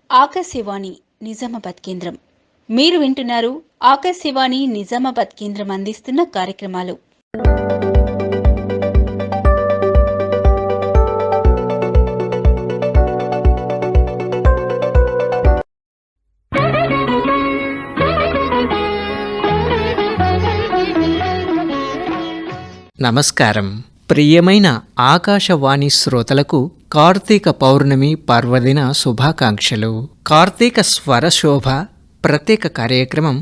ఆకాశవాణి నిజామాబాద్ కేంద్రం. మీరు వింటున్నారు ఆకాశవాణి నిజామాబాద్ కేంద్రం అందిస్తున్న కార్యక్రమాలు. నమస్కారం. ప్రియమైన ఆకాశవాణి శ్రోతలకు కార్తీక పౌర్ణమి పర్వదిన శుభాకాంక్షలు. కార్తీక స్వరశోభ ప్రత్యేక కార్యక్రమం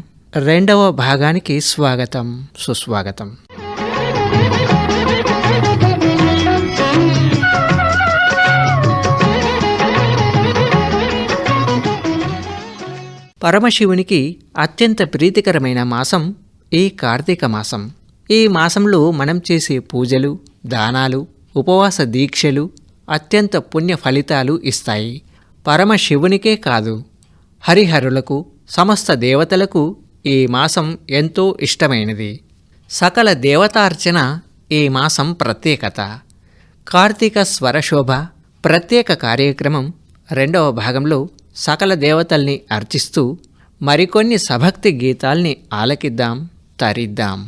2వ భాగానికి స్వాగతం, సుస్వాగతం. పరమశివునికి అత్యంత ప్రీతికరమైన మాసం ఈ కార్తీక మాసం. ఈ మాసంలో మనం చేసే పూజలు, దానాలు, ఉపవాస దీక్షలు అత్యంత పుణ్య ఫలితాలు ఇస్తాయి. పరమశివునికే కాదు, హరిహరులకు, సమస్త దేవతలకు ఈ మాసం ఎంతో ఇష్టమైనది. సకల దేవతార్చన ఈ మాసం ప్రత్యేకత. కార్తీక స్వరశోభ ప్రత్యేక కార్యక్రమం 2వ భాగంలో సకల దేవతల్ని అర్చిస్తూ మరికొన్ని సభక్తి గీతాల్ని ఆలకిద్దాం, తరిద్దాం.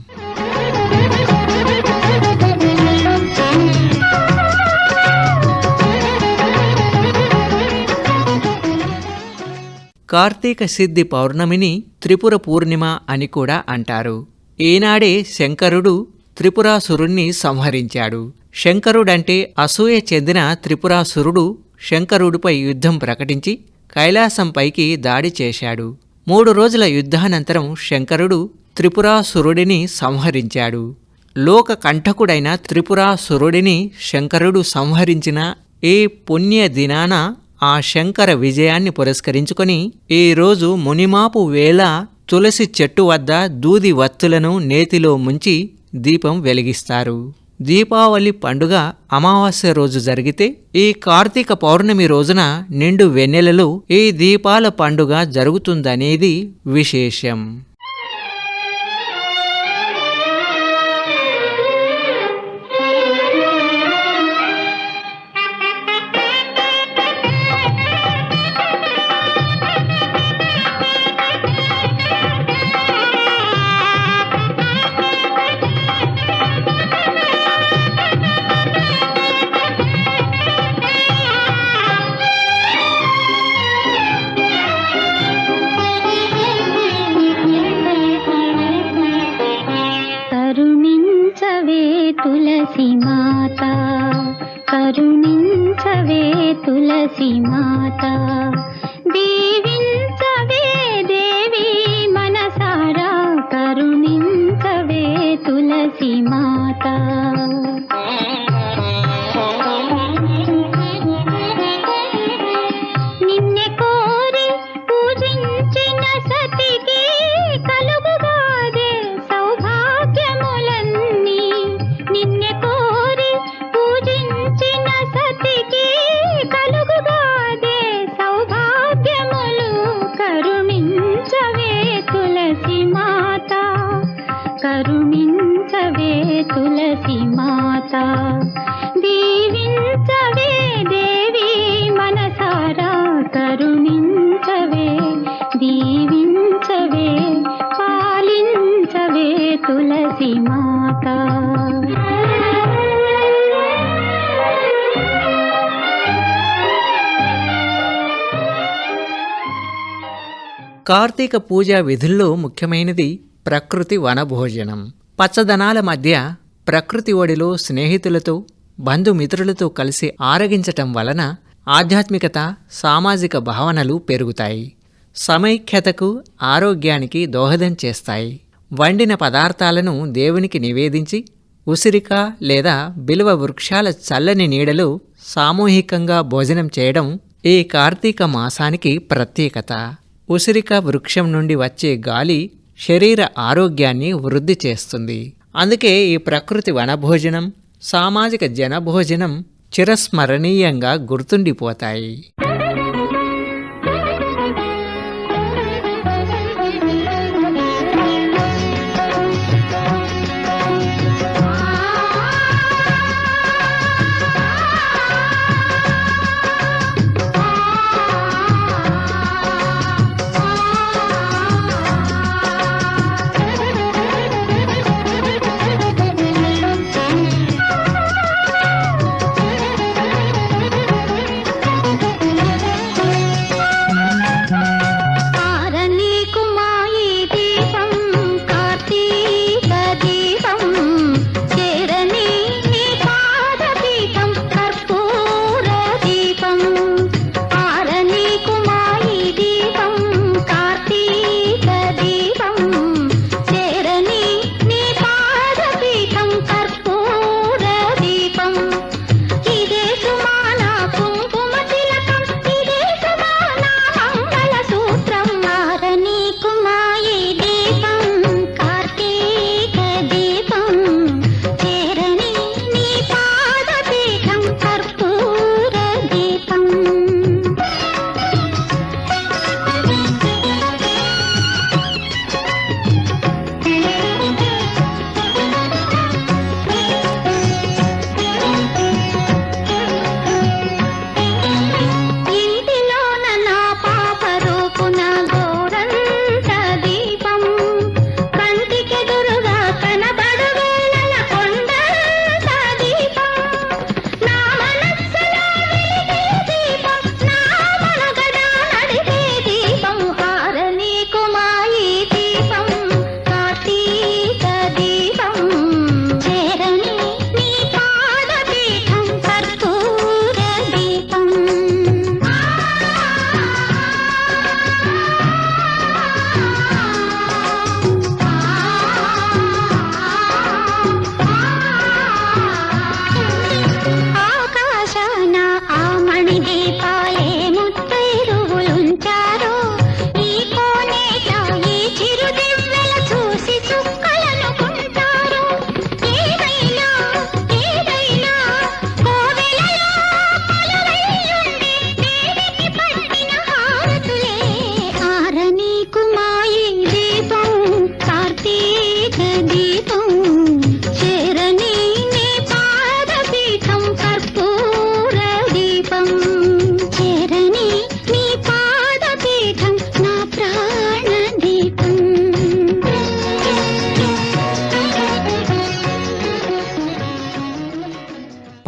కార్తీక సిద్ధి పౌర్ణమిని త్రిపుర పూర్ణిమ అని కూడా అంటారు. ఈనాడే శంకరుడు త్రిపురాసురుణ్ణి సంహరించాడు. శంకరుడంటే అసూయ చెందిన త్రిపురాసురుడు శంకరుడిపై యుద్ధం ప్రకటించి కైలాసంపైకి దాడి చేశాడు. 3 రోజుల యుద్ధానంతరం శంకరుడు త్రిపురాసురుడిని సంహరించాడు. లోక కంఠకుడైన త్రిపురాసురుడిని శంకరుడు సంహరించిన ఈ పుణ్య దినాన ఆ శంకర విజయాన్ని పురస్కరించుకొని ఈరోజు మునిమాపు వేళ తులసి చెట్టు వద్ద దూది వత్తులను నేతిలో ముంచి దీపం వెలిగిస్తారు. దీపావళి పండుగ అమావాస్య రోజు జరిగితే ఈ కార్తీక పౌర్ణమి రోజున నిండు వెన్నెలలో ఈ దీపాల పండుగ జరుగుతుందనేది విశేషం. తులసి మాత కరుణించవే, తులసి మాత దీవించవే, దేవి మనసారా కరుణించవే, తులసి మాత. నిన్నే కోరి పూజించిన సతికి కలుగుగాదే సౌభాగ్యములన్నీ. నిన్నే కోరి పూజించిన సతికి కలుగుగాదే సౌభాగ్యములు. కరుణించవే తులసి మాత, కరుణించవే తులసి మాత దీవించవే, దేవి మనసారా కరుణించవే, దీవించవే, పాలించవే తులసి మాత. కార్తీక పూజా విధుల్లో ముఖ్యమైనది ప్రకృతి వనభోజనం. పచ్చదనాల మధ్య ప్రకృతి ఒడిలో స్నేహితులతో, బంధుమిత్రులతో కలిసి ఆరగించటం వలన ఆధ్యాత్మికత, సామాజిక భావనలు పెరుగుతాయి. సమైక్యతకు, ఆరోగ్యానికి దోహదం చేస్తాయి. వండిన పదార్థాలను దేవునికి నివేదించి ఉసిరిక లేదా బిల్వ వృక్షాల చల్లని నీడలో సామూహికంగా భోజనం చేయడం ఈ కార్తీక మాసానికి ప్రత్యేకత. ఉసిరిక వృక్షం నుండి వచ్చే గాలి శరీర ఆరోగ్యాన్ని వృద్ధి చేస్తుంది. అందుకే ఈ ప్రకృతి వనభోజనం, సామాజిక జనభోజనం చిరస్మరణీయంగా గుర్తుండిపోతాయి.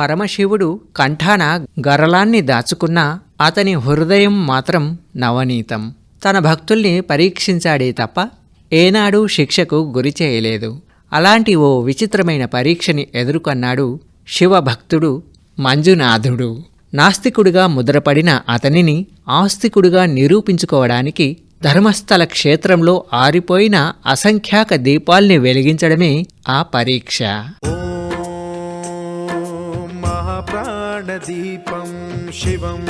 పరమశివుడు కంఠాన గరళాన్ని దాచుకున్నా అతని హృదయం మాత్రం నవనీతం. తన భక్తుల్ని పరీక్షించాడే తప్ప ఏనాడూ శిక్షకు గురి చేయలేదు. అలాంటి ఓ విచిత్రమైన పరీక్షని ఎదుర్కొన్నాడు శివభక్తుడు మంజునాథుడు. నాస్తికుడిగా ముద్రపడిన అతనిని ఆస్తికుడిగా నిరూపించుకోవడానికి ధర్మస్థల క్షేత్రంలో ఆరిపోయిన అసంఖ్యాక దీపాల్ని వెలిగించడమే ఆ పరీక్ష. మహాప్రాణదీపం శివం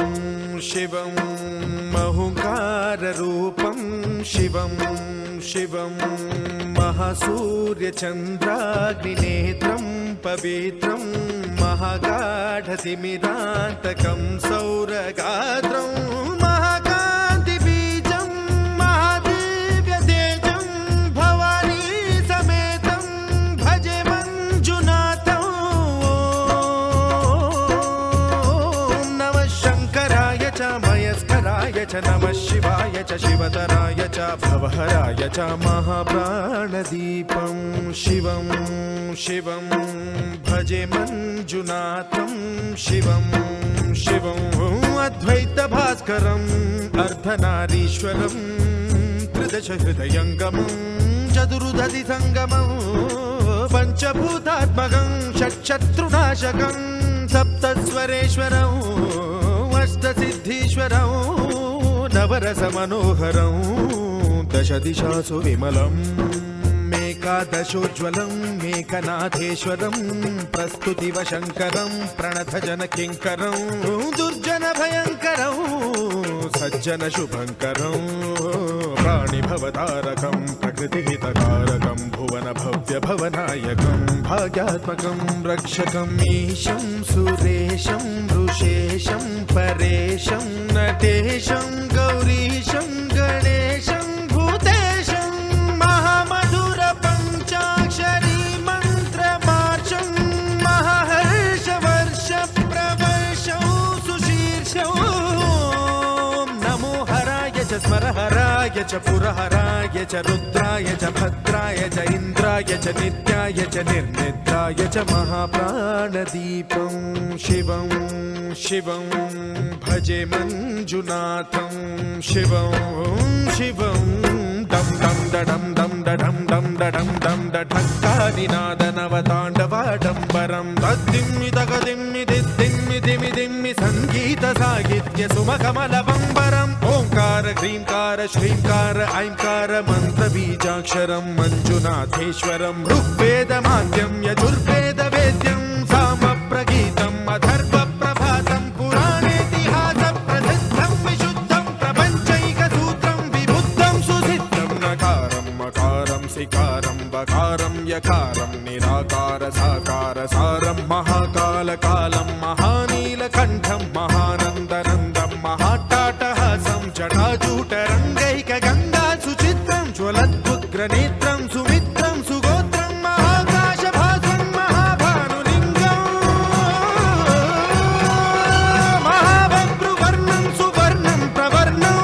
శివం మహుంకారరూపం శివం శివం మహాసూర్యచంద్రాగ్నినేత్రం పవిత్రం మహాగాఢతిమిరాంతకం సౌరగాత్రం మహాకాంతిబీజం మహాదివ్యతేజం భవానీ సమేతం భజే మంజునాథం. ఓం నమః శంకరాయ చ మయస్కరాయ చ నమః శివాయ చ శివతరాయ చ భవహరాయ చ మహాప్రాణదీపం శివం శివం భజే మంజునాథం శివం శివం అద్వైత భాస్కరం అర్ధనారీశ్వరం త్రిదశ హృదయంగమం చతురుదధి సంగమం పంచభూతాత్మకం షట్శత్రునాశకం సప్తస్వరేశ్వరం అష్టసిద్ధీశ్వరం నవరస మనోహరం దశ దిశాసు విమలం ఏకాదశోజ్వలం ఏకనాథేశ్వరం ప్రస్తుతివ శంకరం ప్రణతజన కింకరం దుర్జన భయంకరం సజ్జన శుభంకరం ప్రాణిభవతారకం ప్రకృతిహితకారకం భువన భవ్య భవనాయకం భాగ్యాత్మకం రక్షకం ఈశం సురేశం ఋషేశం పరేశం నటేశం గౌరీశం గణేశం భూతేశం మహామధుర పంచాక్షరీ మంత్రమార్షం మహాహర్షవర్ష ప్రవర్షం సుశీర్షం నమో హరాయ చ స్మరహరాయ చ పురహరాయ చ రుద్రాయ చ భద్రాయ చ ఇంద్రాయ చ నిత్యాయ చ నిర్నిద్రాయ చ మహాప్రాణదీపం శివం శివం భజే మంజునాథం శివం శివం డం డం డడం డం డడం డం డడం డం డఠక్కాదినాదనవతాండవాడంబరం తద్దిమ్మి తగదిమ్మి దిద్దిమ్మి దిమి దిమ్మి సంగీత సాహిత్య సుమకమలవంబరం ఓంకార హ్రీంకార శ్రీంకార ఐంకార మంత్ర బీజాక్షరం మంజునాథేశ్వరం ఋగ్వేద మాద్యం యజుర్వేద వేద్యం సామ ప్రగీతం అథర్వ ప్రభాతం పురాణేతిహాస ప్రసిద్ధం విశుద్ధం ప్రపంచైక సూత్రం విబుద్ధం సుసిద్ధం నకారం మకారం సికారం బకారం యకారం నిరాకార సాకార సారం మహాకాల కాలం మహానీలకంఠం మహానందనందం మహాటాటహాసం జటాజూటరంగైక గంగా సుచిత్రం జ్వలద్వుగ్రనేత్రం సుమిత్రం సుగోత్రం మహాకాశభాసం మహాభానులింగం మహాభద్రువర్ణం సువర్ణం ప్రవర్ణం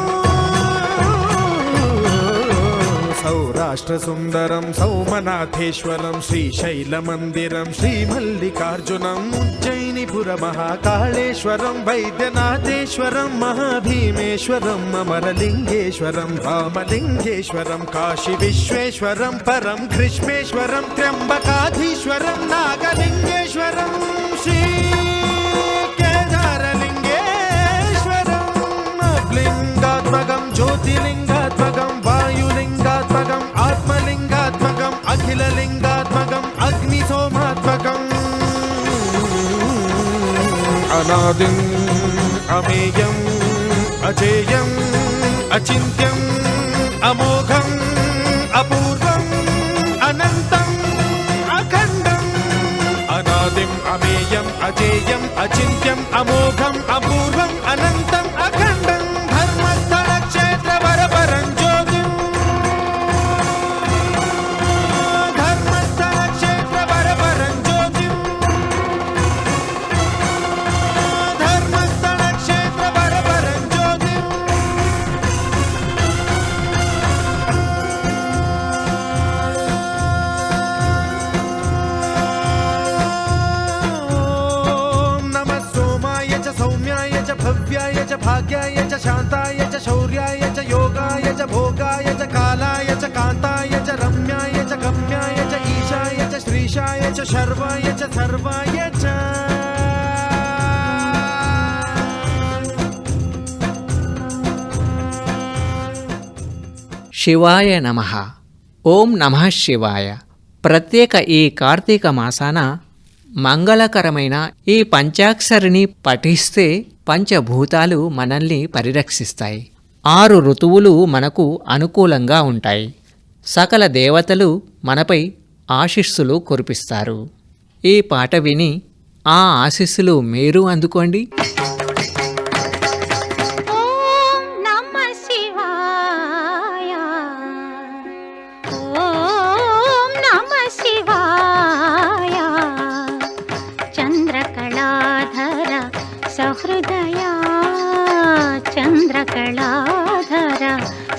సౌరాష్ట్ర సుందరం సౌమనాథేశ్వరం శ్రీశైలమందిరం శ్రీమల్లికార్జునం ఉజ్జయినిపుర మహాకాళేశ్వరం వైద్యనాథేశ్వరం మహాభీమేశ్వరం అమరలింగేశ్వరం రామలింగేశ్వరం కాశీ విశ్వేశ్వరం పరం కృష్ణేశ్వరం త్ర్యంబకాధీశ్వరం నాగలింగేశ్వరం శ్రీ కేదారలింగేశ్వరం లింగాత్మకం జ్యోతిలింగాత్మకం వాయులింగాత్మకం ఆత్మలింగాత్మకం అఖిలలింగాత్మకం అగ్నిసోమాత్మకం అనాదిం అమేయం అజేయం అచింత్యం అమోఘం అపూర్వం అనంతం అఖండం అనాదిం అమేయం అజేయం అచింత్యం అమోఘం అపూర్వం అనంతం అఖండం ధర్మస్థల క్షేత్ర వరపరం జ్యోతిం ధర్మస్థల క్షేత్ర వరపరం జ్యోతిం ధర్మస్థల క్షేత్ర వరపరం జ్యోతిం दिव्याय च भव्याय च भाग्याय च शान्ताय च शौर्याय च योगाय च भोगाय च कालाय च कान्ताय च रम्याय च गम्याय च ईशाय च श्रीशाय च शर्वाय च सर्वाय च శివాయ నమః. ఓం నమః శివాయ. ప్రత్యేక ఈ కార్తీక మాసాన మంగళకరమైన ఈ పంచాక్షరిని పఠిస్తే పంచభూతాలు మనల్ని పరిరక్షిస్తాయి. 6 ఋతువులు మనకు అనుకూలంగా ఉంటాయి. సకల దేవతలు మనపై ఆశీస్సులు కురిపిస్తారు. ఈ పాట విని ఆ ఆశీస్సులు మీరు అందుకోండి. ఓం నమః శివాయ ఓం నమః శివాయ చంద్రకళాధర సహృదయ చంద్రకళాధర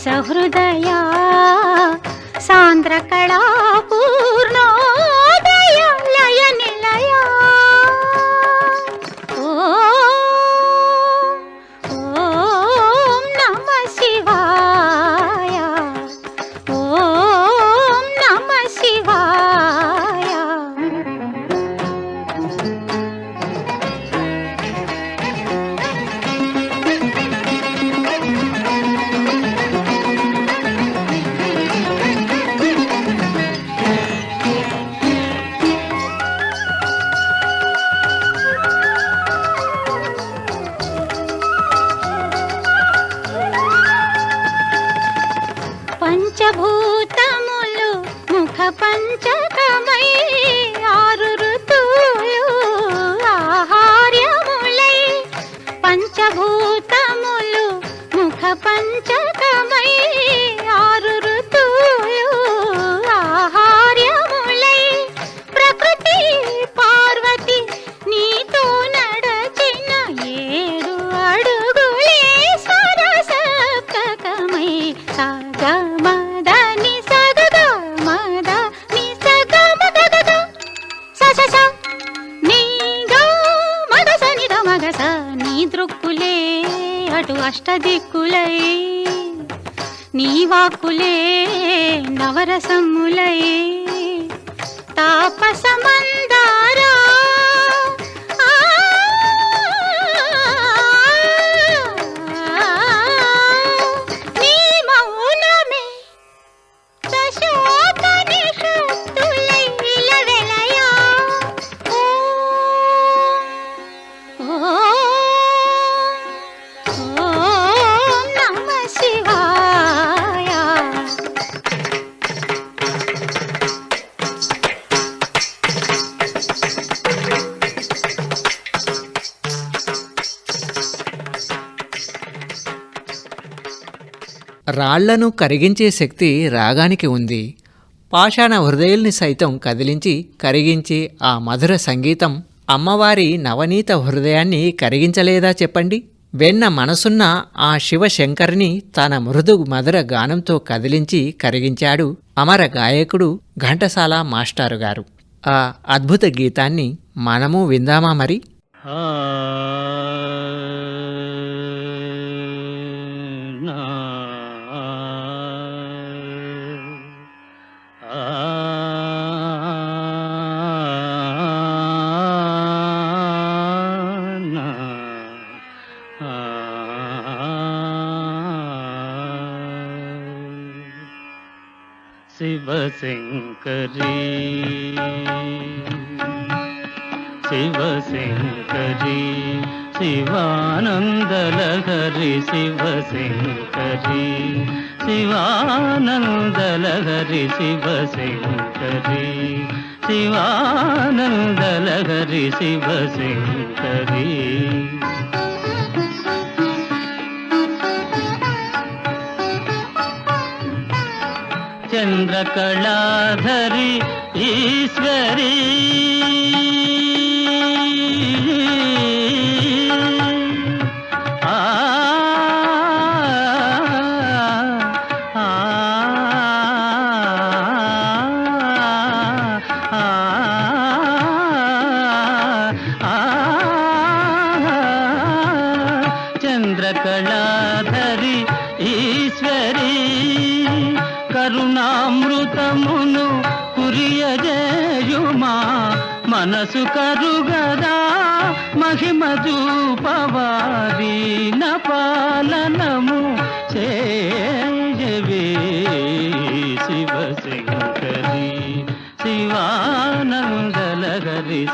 సహృదయ సాంద్రకళా పూర్ణోదయ లయ నిలయ ఓం నమః శివాయ ఓం నమః శివాయ పంచభూతములు ముఖ పంచకమై 6 ఋతువులు ఆహార్యములై పంచభూతములు ముఖ పంచకమై 6 ఋతువులు ఆహార్యములై ప్రకృతి పార్వతి నీతో నడచిన 7 అడుగులే సరసప్తకమై సగమద ని సగగ మద ని సగ మద గగ స స స ని గ మద స ని ద మగ స నీ దృక్కులే అటు అష్టదిక్కులై నీ వాక్కులే నవరసములై తాపసమందారా నీ మౌనమే దశోపనిషత్తులై ఇలవెలయా ఓం నమః శివాయ రాళ్లను కరిగించే శక్తి రాగానికి ఉంది. పాషాణ హృదయాల్ని సైతం కదిలించి కరిగించే ఆ మధుర సంగీతం అమ్మవారి నవనీత హృదయాన్ని కరిగించలేదా చెప్పండి? వెన్న మనసున్న ఆ శివశంకర్ని తన మృదు మధుర గానంతో కదిలించి కరిగించాడు అమర గాయకుడు ఘంటసాల మాస్టారు గారు. ఆ అద్భుత గీతాన్ని మనము విందామా మరి? శివశంకరీ శివశంకరీ శివానందలహరి శివశంకరీ శివానందలహరి శివశంకరీ శివానందలహరి శివశంకరీ చంద్రకళాధరి ఈశ్వరీ చంద్రకళాధరి ఈశ్వరి కరుణామృతమును కురియజేయుమా మనసు కరుగదా మహిమ చూపవారి నపాలనము చేయవే శివశంకరి శివానందలహరి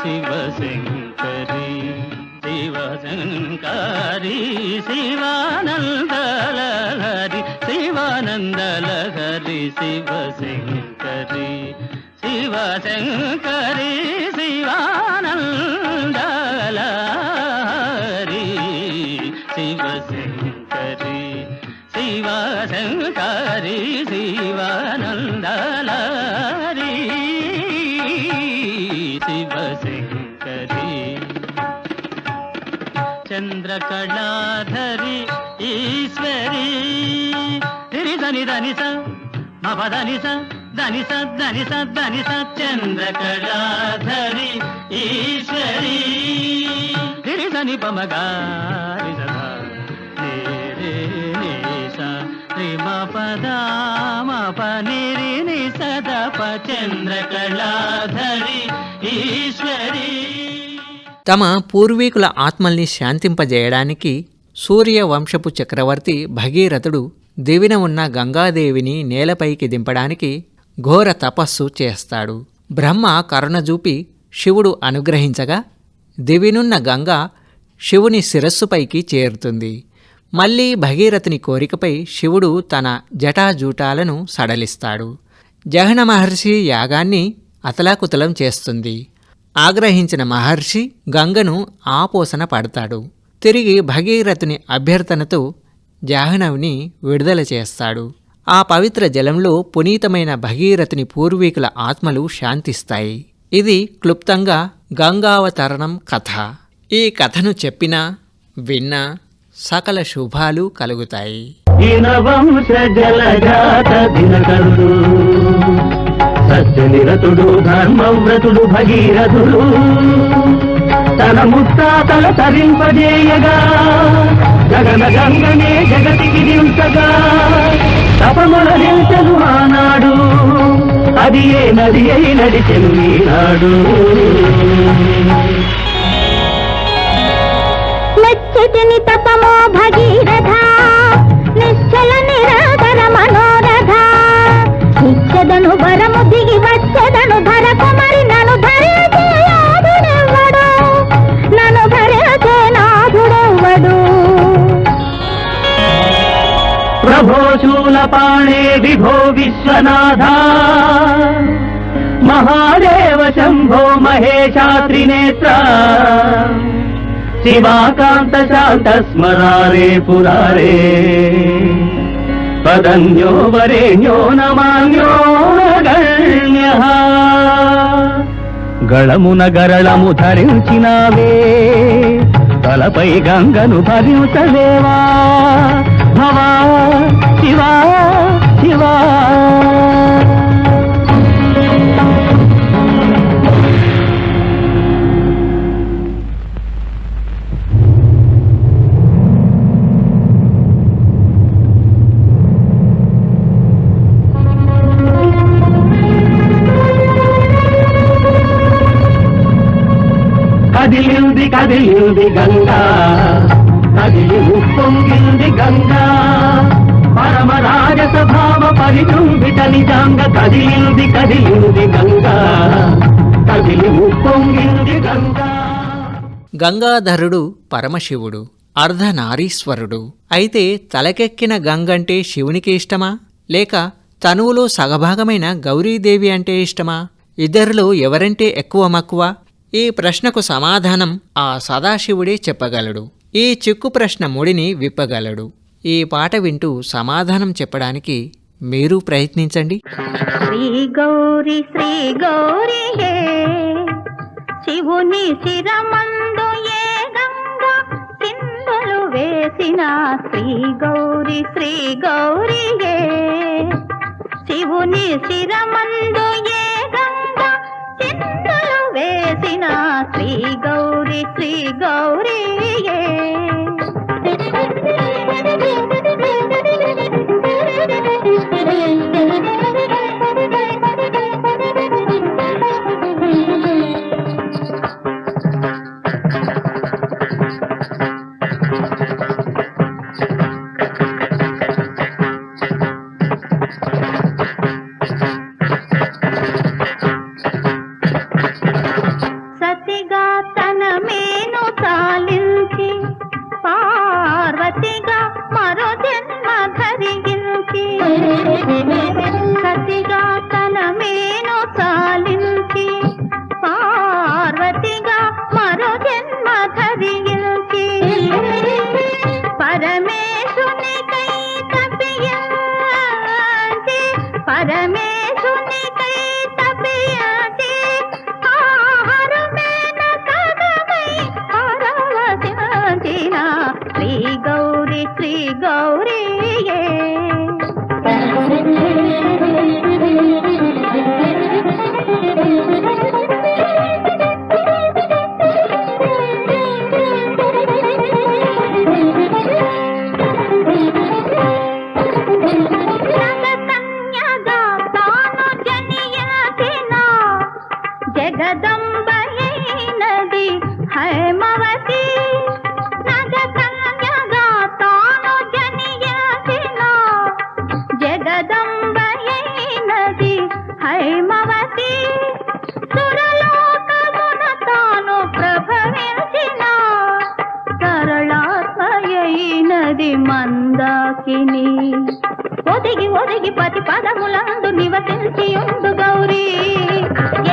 శివశంకరి శివశంకరి శివానందలహరి శివానందలహరి శివశంకరి శివశంకరి శివానందలహరి శివశంకరి శివశంకరి శివానందలహరి శివశంకరి చంద్రకళాధరి ఈశ్వరి ధని ధని స మపదని స ధని స ధని స ధని స చంద్రకళాధరి ఈశ్వరి ధని పమగారి సదా రే రే ని స రి మ పద మ ప ని రి ని సద ప చంద్రకళాధరి ఈశ్వరి. తమ పూర్వీకుల ఆత్మల్ని శాంతింపజేయడానికి సూర్యవంశపు చక్రవర్తి భగీరథుడు దివిన ఉన్న గంగాదేవిని నేలపైకి దింపడానికి ఘోర తపస్సు చేస్తాడు. బ్రహ్మ కరుణజూపి శివుడు అనుగ్రహించగా దివినున్న గంగ శివుని శిరస్సుపైకి చేరుతుంది. మళ్లీ భగీరథుని కోరికపై శివుడు తన జటాజూటాలను సడలిస్తాడు. జహన మహర్షి యాగాన్ని అతలాకుతలం చేస్తుంది. ఆగ్రహించిన మహర్షి గంగను ఆపోసన పడతాడు. తిరిగి భగీరథుని అభ్యర్థనతో జాహ్నవిని విడుదల చేస్తాడు. ఆ పవిత్ర జలంలో పునీతమైన భగీరథుని పూర్వీకుల ఆత్మలు శాంతిస్తాయి. ఇది క్లుప్తంగా గంగావతరణం కథ. ఈ కథను చెప్పినా విన్నా సకల శుభాలు కలుగుతాయి. వంశ జలజాత దినకరుడు సత్యనిరతుడు ధర్మవ్రతుడు భగీరథుడు తన ముత్తాతల తరింపజేయగా గగన గంగనే జగతికి దించగా తపముల నిల్చను ఆనాడు అది ఏ నది అయి నడిచెను ఈనాడు. మెచ్చటిని తపమో భగీరథ నిశ్చల నిరాకర మనోరథ ఇచ్చదను వరము దిగి వచ్చదను ధరకు మరి నన్ను ధరించే నాథుడెవ్వడు నన్ను ధరించే నాథుడెవ్వడు. ప్రభో శూలపాణే విభో విశ్వనాథ మహాదేవ శంభో మహేశాత్రినేత్ర శివాకాంత శాంత స్మరారే పురారే పదన్యో వరేణ్యో నమాన్యో గణ్యః. గళమున గరళము ధరించినావే తలపై గంగను భరించలేవా భవా శివా శివా. కదిలింది కదిలింది గంగా కదిలి ఉప్పొంగింది గంగా పరమ రాజసభావ పరిచుంబిట నిజాంగ కదిలింది కదిలింది గంగా కదిలి ఉప్పొంగింది గంగా. గంగాధరుడు పరమశివుడు, అర్ధనారీశ్వరుడు. అయితే తలకెక్కిన గంగంటే శివునికి ఇష్టమా, లేక తనువులో సగభాగమైన గౌరీదేవి అంటే ఇష్టమా? ఇద్దరిలో ఎవరంటే ఎక్కువ మక్కువ? ఈ ప్రశ్నకు సమాధానం ఆ సదాశివుడే చెప్పగలడు. ఈ చిక్కు ప్రశ్న ముడిని విప్పగలడు. ఈ పాట వింటూ సమాధానం చెప్పడానికి మీరు ప్రయత్నించండి. శ్రీ గౌరీ హే శివుని శిరమందు ఏ గంగా సింధులు వేసిన శ్రీ గౌరీ హే శివుని శిరమందు ఏ గంగా సింధులు వేసిన శ్రీ గౌరీ హే. పార్వతిగా మరో జన్మ ధరించి సతిగా తన మేను చాలించి పార్వతిగా మరో జన్మ ధరించి పరమేశునికై తప్పించి పరమేశునికై తప్పించి ఆహారమేన కదమై పరవశించిన శ్రీ గౌరీ శ్రీ గౌరీయే జగదంబయైనది హైమవతి నగకన్యగా తాను జనియసిన జగదంబయైనది హైమవతి సురలోకమున తాను ప్రభవించిన సరళాత్మయైనది మందాకిని ఒదిగి ఒదిగి పతి పదములందు నివసించియుండు గౌరీ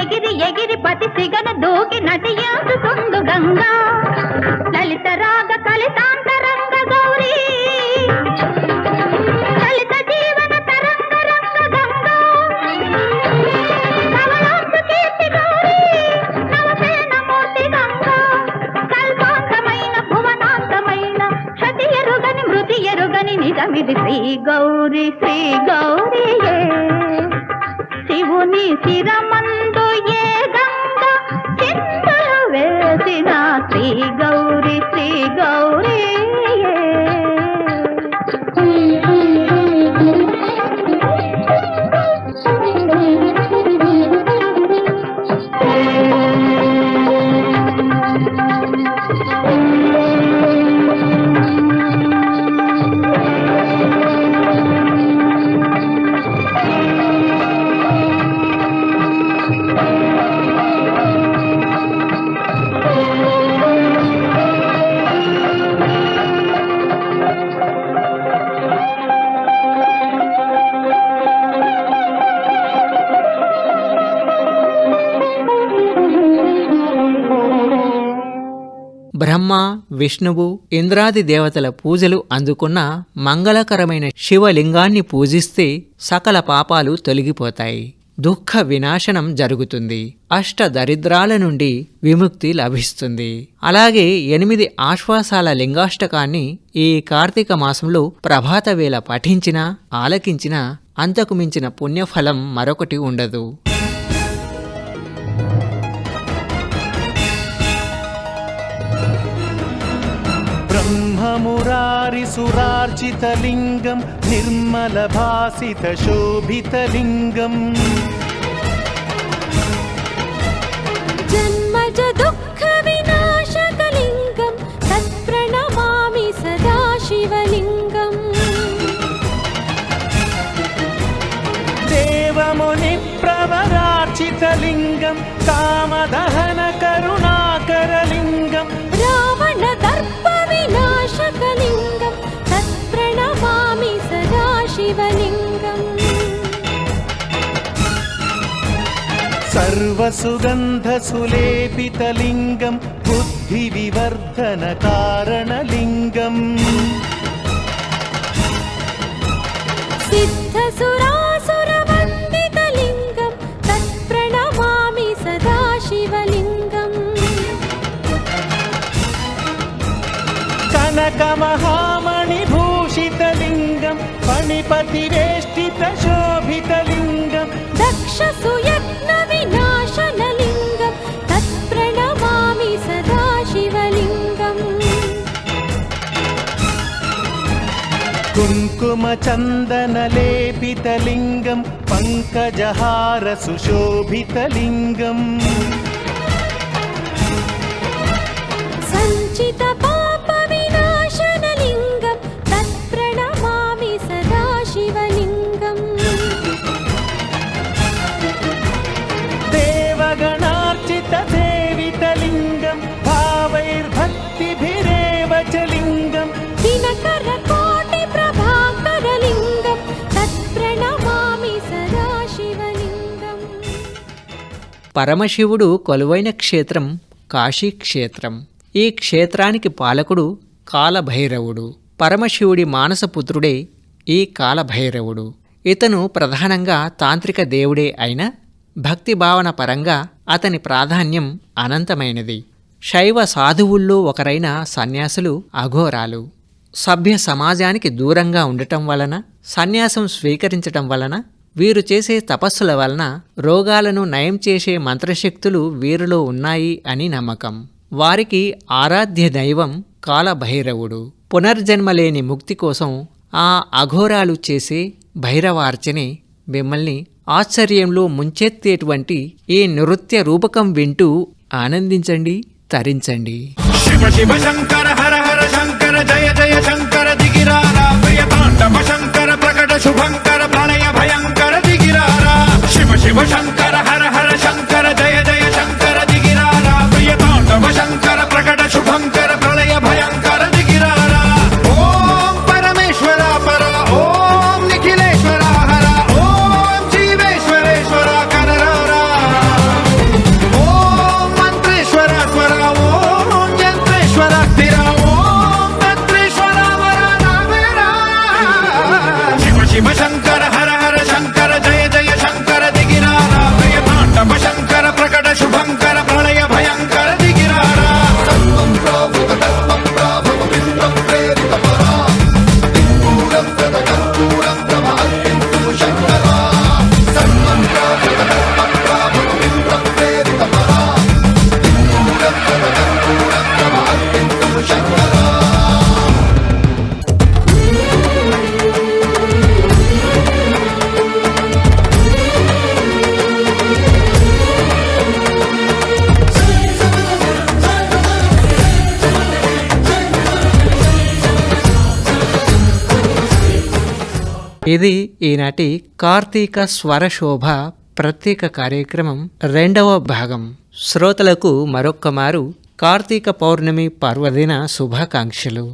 ఎగిరి ఎగిరి పతి సిగను దూకి నటియందుతుండు గంగా లలిత రాగ కలితాంతరంగ గౌరీ లలిత జీవన తరంగ రంగ గంగా నవలాంతు కీర్తి గౌరీ నవసేన మూర్తి గంగా కల్పాంతమైన భువనాంతమైన శతి ఎరుగని మృతి ఎరుగని నిజమిది శ్రీ గౌరీ శ్రీ గౌరీయే శివుని శిరమందు ఏ గంగ చింతలు వేసిన శ్రీ గౌరీ శ్రీ గౌరీయే బ్రహ్మ విష్ణువు ఇంద్రాది దేవతల పూజలు అందుకున్న మంగళకరమైన శివలింగాన్ని పూజిస్తే సకల పాపాలు తొలగిపోతాయి, దుఃఖ వినాశనం జరుగుతుంది, అష్ట దరిద్రాల నుండి విముక్తి లభిస్తుంది. అలాగే 8 ఆశ్వాసాల లింగాష్టకాన్ని ఈ కార్తీక మాసంలో ప్రభాత వేళ పఠించినా ఆలకించినా అంతకు మించిన పుణ్యఫలం మరొకటి ఉండదు. ब्रह्ममुरारिसुरार्चितलिङ्गं निर्मलभासितशोभितलिङ्गम् जन्मज दुःखविनाशकलिङ्गं तत्प्रणमामि सदा शिवलिङ्गम् देवमुनिप्रवरार्चितलिङ्गं कामदहनकरुणाकरलिङ्गम् रावणदर्पविनाशकलिङ्गं तत्प्रणमामि सदा शिवलिङ्गम् सर्वसुगन्धसुलेपितलिङ्गं बुद्धिविवर्धनकारणलिङ्गम् सिद्धसुरासुरवन्दितलिङ्गं तत्प्रणमामि सदा शिवलिङ्गम् कनकमहामणिभूषितलिङ्गं फणिपतिवेष्टितशोभितलिङ्गं दक्षसुयत्नविनाशनलिङ्गं तत्प्रणमामि सदा शिवलिङ्गम् कुङ्कुमचन्दनलेपितलिङ्गं पङ्कजहारसुशोभितलिङ्गम् सञ्चितपापविनाशनलिङ्गं तत्प्रणमामि सदा शिवलिङ्गम् देवगणार्चितसेवितलिङ्गं भावैर्भक्तिभिरेव च लिङ्गम् दिनकर పరమశివుడు కొలువైన క్షేత్రం కాశీక్షేత్రం. ఈ క్షేత్రానికి పాలకుడు కాలభైరవుడు. పరమశివుడి మానసపుత్రుడే ఈ కాలభైరవుడు. ఇతను ప్రధానంగా తాంత్రిక దేవుడే అయినా భక్తిభావన పరంగా అతని ప్రాధాన్యం అనంతమైనది. శైవ సాధువుల్లో ఒకరైన సన్యాసులు అఘోరాలు. సభ్య సమాజానికి దూరంగా ఉండటం వలన, సన్యాసం స్వీకరించటం వలన, వీరు చేసే తపస్సుల వలన రోగాలను నయం చేసే మంత్రశక్తులు వీరిలో ఉన్నాయి అని నమ్మకం. వారికి ఆరాధ్య దైవం కాలభైరవుడు. పునర్జన్మలేని ముక్తి కోసం ఆ అఘోరాలు చేసే భైరవార్చనే మిమ్మల్ని ఆశ్చర్యంలో ముంచెత్తేటువంటి ఈ నృత్య రూపకం వింటూ ఆనందించండి, తరించండి. శివ శివ శంకర హర హర శంకర జయ జయ శంకర దిగిరారా ప్రియ తాండవ శంకర ప్రకట శుభంకర ప్రళయ భయంకర దిగిరారా. శివ శివ శంకర హర హర శంకర జయ జయ శంకర దిగిరారా ప్రియ తాండవ శంకర ప్రకట శుభంకర ప్రళయ భయంకర దిగిరారా. ఓం పరమేశ్వర పర ఓం నిఖిలేశ్వర హర ఓం జీవేశ్వరేశ్వర కరరారా. ఓం మంత్రేశ్వర స్వర ఓం యంత్రేశ్వర స్థిర ఓం తంత్రేశ్వర వర నామేరా. శివ శివ శంకర హర హర శంకర జయ జయ శంకర దిగిరారా ప్రియ తాండవ శంకర ప్రకట శుభంకర ప్రళయ భయంకర దిగిరారా. ఇది ఈనాటి కార్తీక స్వరశోభ ప్రత్యేక కార్యక్రమం 2వ భాగం. శ్రోతలకు మరొక్కమారు కార్తీక పౌర్ణమి పర్వదిన శుభాకాంక్షలు.